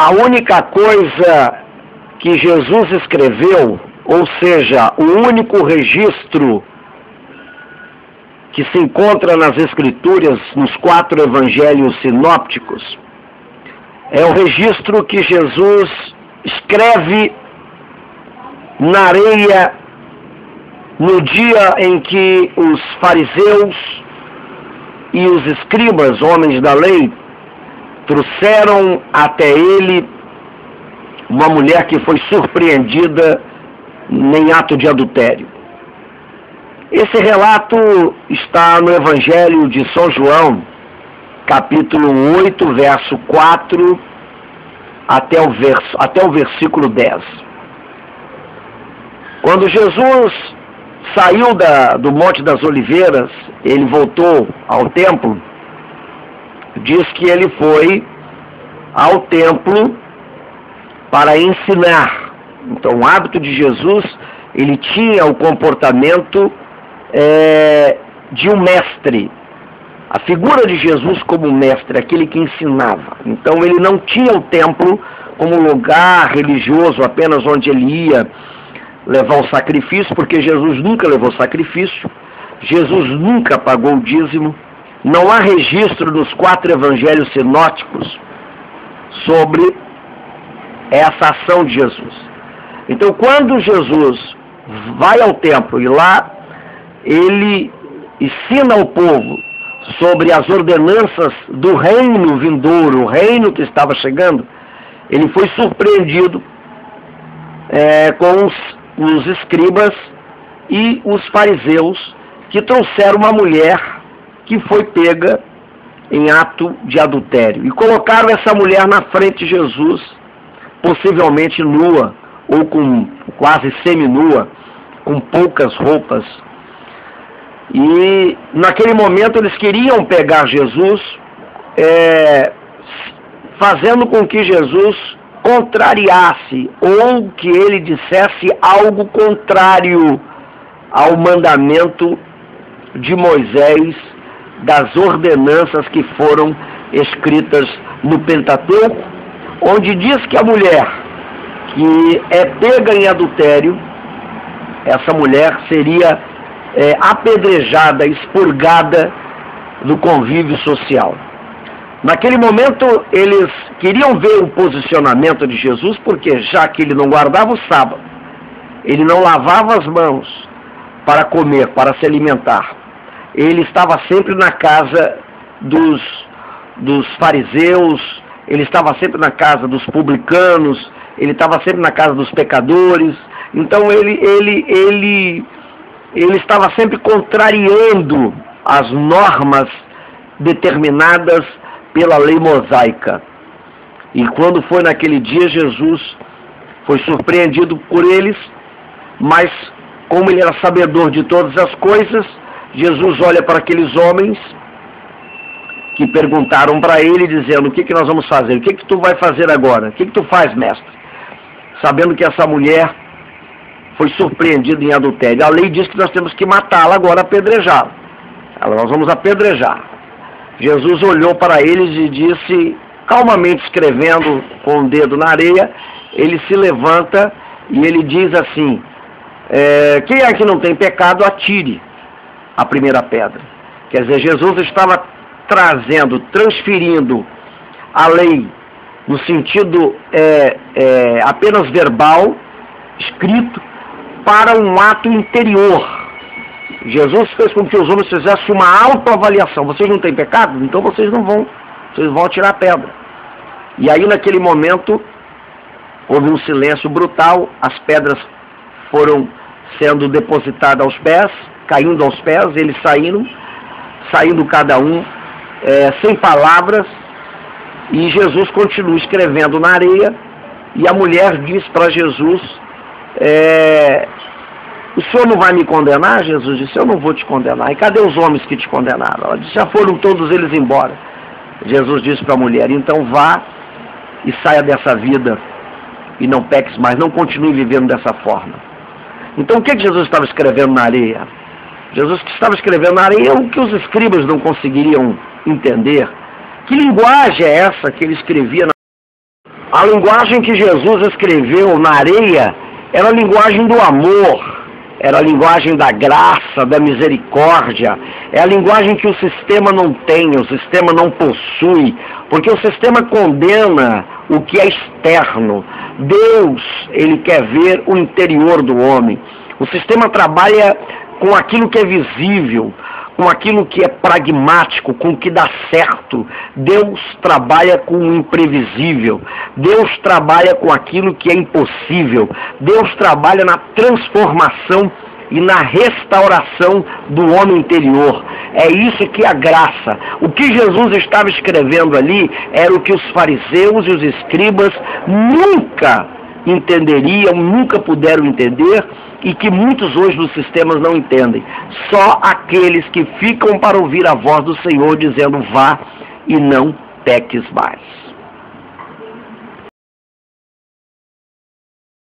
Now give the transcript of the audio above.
A única coisa que Jesus escreveu, ou seja, o único registro que se encontra nas Escrituras, nos 4 evangelhos sinópticos, é o registro que Jesus escreve na areia no dia em que os fariseus e os escribas, homens da lei, trouxeram até ele uma mulher que foi surpreendida em ato de adultério. Esse relato está no Evangelho de São João, capítulo 8, verso 4, até o versículo 10. Quando Jesus saiu do Monte das Oliveiras, ele voltou ao templo, diz que ele foi ao templo para ensinar. Então, o hábito de Jesus, ele tinha o comportamento de um mestre. A figura de Jesus como mestre, aquele que ensinava. Então, ele não tinha o templo como lugar religioso, apenas onde ele ia levar o sacrifício, porque Jesus nunca levou sacrifício, Jesus nunca pagou o dízimo. Não há registro nos 4 evangelhos sinóticos sobre essa ação de Jesus. Então, quando Jesus vai ao templo e lá ele ensina ao povo sobre as ordenanças do reino vindouro, o reino que estava chegando, ele foi surpreendido com os escribas e os fariseus, que trouxeram uma mulher que foi pega em ato de adultério. E colocaram essa mulher na frente de Jesus, possivelmente nua, ou quase seminua, com poucas roupas. E naquele momento eles queriam pegar Jesus, fazendo com que Jesus contrariasse, ou que ele dissesse algo contrário ao mandamento de Moisés, das ordenanças que foram escritas no Pentateuco, onde diz que a mulher que é pega em adultério, essa mulher seria apedrejada, expurgada do convívio social. Naquele momento, eles queriam ver o posicionamento de Jesus, porque já que ele não guardava o sábado, ele não lavava as mãos para comer, para se alimentar, ele estava sempre na casa dos fariseus, ele estava sempre na casa dos publicanos, ele estava sempre na casa dos pecadores. Então ele estava sempre contrariando as normas determinadas pela lei mosaica. E quando foi naquele dia, Jesus foi surpreendido por eles, mas como ele era sabedor de todas as coisas, Jesus olha para aqueles homens que perguntaram para ele, dizendo: o que nós vamos fazer? O que tu vai fazer agora? O que tu faz, mestre? Sabendo que essa mulher foi surpreendida em adultério. A lei diz que nós temos que matá-la agora, apedrejá-la. Nós vamos apedrejar. Jesus olhou para eles e disse, calmamente escrevendo com o dedo na areia, ele se levanta e ele diz assim: quem é que não tem pecado, atire a primeira pedra. Quer dizer, Jesus estava transferindo a lei no sentido apenas verbal, escrito, para um ato interior. Jesus fez com que os homens fizessem uma autoavaliação. Vocês não têm pecado? Então vocês vão atirar a pedra. E aí naquele momento houve um silêncio brutal, as pedras foram sendo depositadas aos pés, caindo aos pés, eles saindo cada um sem palavras, e Jesus continua escrevendo na areia, e a mulher diz para Jesus: o senhor não vai me condenar? Jesus disse: eu não vou te condenar. E cadê os homens que te condenaram? Ela disse: já foram todos eles embora. Jesus disse para a mulher: então vá e saia dessa vida e não peques mais, não continue vivendo dessa forma. Então o que Jesus estava escrevendo na areia? Jesus estava escrevendo na areia o que os escribas não conseguiriam entender. Que linguagem é essa que ele escrevia? A linguagem que Jesus escreveu na areia era a linguagem do amor, era a linguagem da graça, da misericórdia, é a linguagem que o sistema não tem, o sistema não possui, porque o sistema condena o que é externo. Deus, ele quer ver o interior do homem. O sistema trabalha com aquilo que é visível, com aquilo que é pragmático, com o que dá certo. Deus trabalha com o imprevisível. Deus trabalha com aquilo que é impossível. Deus trabalha na transformação e na restauração do homem interior. É isso que é a graça. O que Jesus estava escrevendo ali era o que os fariseus e os escribas nunca entenderiam, nunca puderam entender, e que muitos hoje dos sistemas não entendem. Só aqueles que ficam para ouvir a voz do Senhor dizendo: vá e não peques mais.